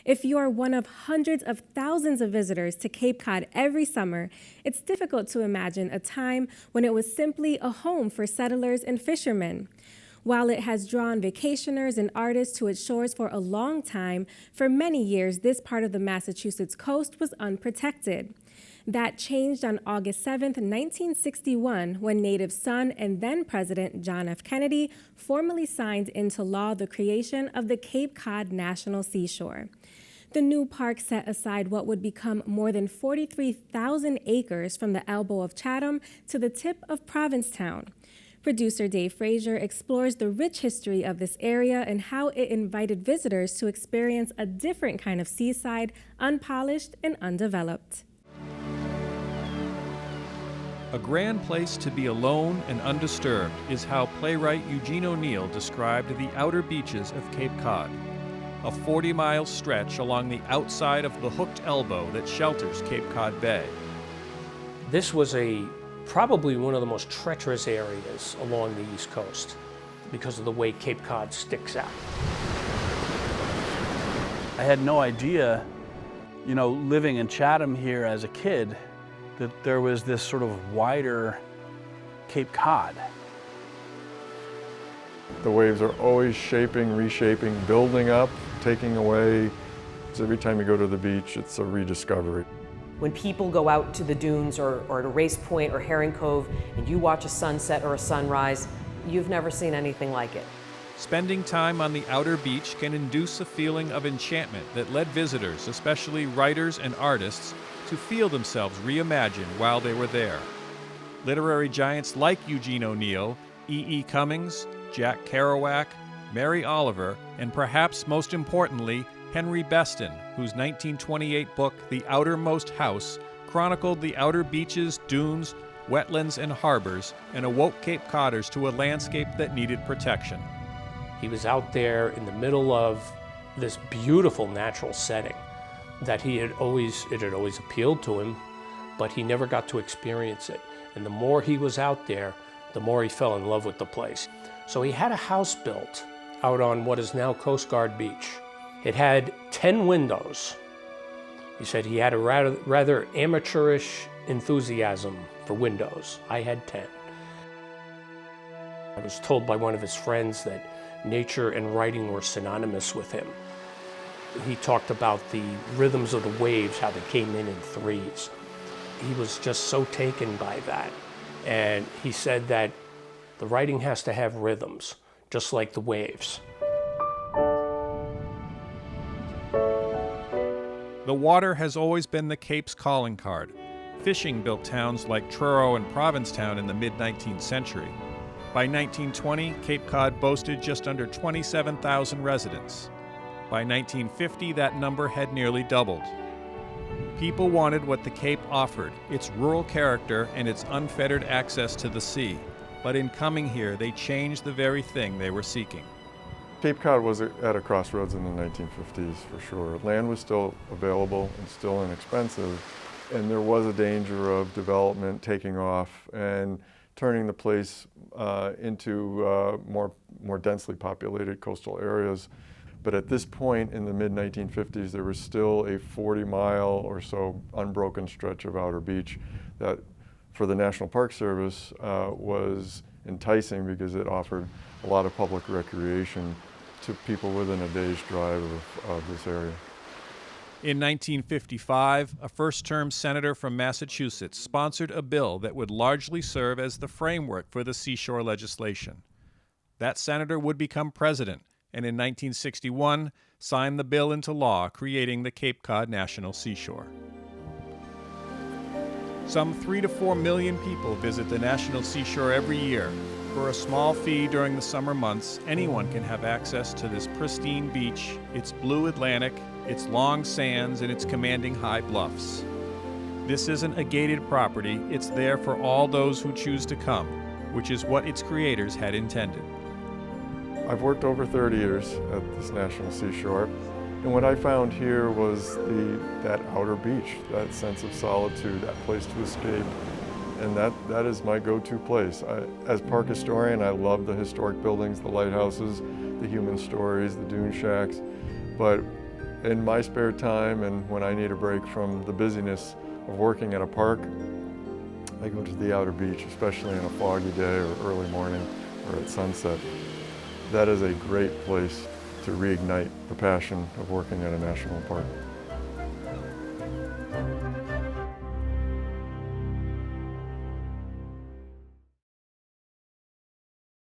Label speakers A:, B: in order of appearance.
A: If you are one of hundreds of thousands of visitors to Cape Cod every summer, it's difficult to imagine a time when it was simply a home for settlers and fishermen. While it has drawn vacationers and artists to its shores for a long time, for many years this part of the Massachusetts coast was unprotected. That changed on August 7, 1961, when native son and then President John F. Kennedy formally signed into law the creation of the Cape Cod National Seashore. The new park set aside what would become more than 43,000 acres from the elbow of Chatham to the tip of Provincetown. Producer Dave Fraser explores the rich history of this area and how it invited visitors to experience a different kind of seaside, unpolished and undeveloped.
B: A grand place to be alone and undisturbed is how playwright Eugene O'Neill described the outer beaches of Cape Cod, a 40-mile stretch along the outside of the hooked elbow that shelters Cape Cod Bay.
C: This was probably one of the most treacherous areas along the East Coast because of the way Cape Cod sticks out.
D: I had no idea, living in Chatham here as a kid, that there was this sort of wider Cape Cod.
E: The waves are always shaping, reshaping, building up, taking away. So every time you go to the beach, it's a rediscovery.
F: When people go out to the dunes or to Race Point or Herring Cove and you watch a sunset or a sunrise, you've never seen anything like it.
B: Spending time on the outer beach can induce a feeling of enchantment that led visitors, especially writers and artists, to feel themselves reimagined while they were there. Literary giants like Eugene O'Neill, E.E. Cummings, Jack Kerouac, Mary Oliver, and perhaps most importantly, Henry Beston, whose 1928 book, The Outermost House, chronicled the outer beaches, dunes, wetlands, and harbors, and awoke Cape Codders to a landscape that needed protection.
C: He was out there in the middle of this beautiful natural setting that it had always appealed to him, but he never got to experience it. And the more he was out there, the more he fell in love with the place. So he had a house built out on what is now Coast Guard Beach. It had 10 windows. He said he had a rather amateurish enthusiasm for windows. I had 10. I was told by one of his friends that nature and writing were synonymous with him. He talked about the rhythms of the waves, how they came in threes. He was just so taken by that. And he said that the writing has to have rhythms, just like the waves.
B: The water has always been the Cape's calling card. Fishing built towns like Truro and Provincetown in the mid-19th century. By 1920, Cape Cod boasted just under 27,000 residents. By 1950, that number had nearly doubled. People wanted what the Cape offered, its rural character and its unfettered access to the sea. But in coming here, they changed the very thing they were seeking.
E: Cape Cod was at a crossroads in the 1950s for sure. Land was still available and still inexpensive, and there was a danger of development taking off and turning the place into more densely populated coastal areas. But at this point in the mid-1950s, there was still a 40-mile or so unbroken stretch of outer beach that, for the National Park Service, was enticing because it offered a lot of public recreation to people within a day's drive of this area.
B: In 1955, a first-term senator from Massachusetts sponsored a bill that would largely serve as the framework for the seashore legislation. That senator would become president, and in 1961 signed the bill into law creating the Cape Cod National Seashore. Some 3 to 4 million people visit the National Seashore every year. For a small fee during the summer months, anyone can have access to this pristine beach, its blue Atlantic, its long sands, and its commanding high bluffs. This isn't a gated property, it's there for all those who choose to come, which is what its creators had intended.
E: I've worked over 30 years at this National Seashore, and what I found here was that outer beach, that sense of solitude, that place to escape, and that is my go-to place. As park historian, I love the historic buildings, the lighthouses, the human stories, the dune shacks, but In my spare time and when I need a break from the busyness of working at a park, I go to the outer beach, especially on a foggy day or early morning or at sunset. That is a great place to reignite the passion of working at a national park.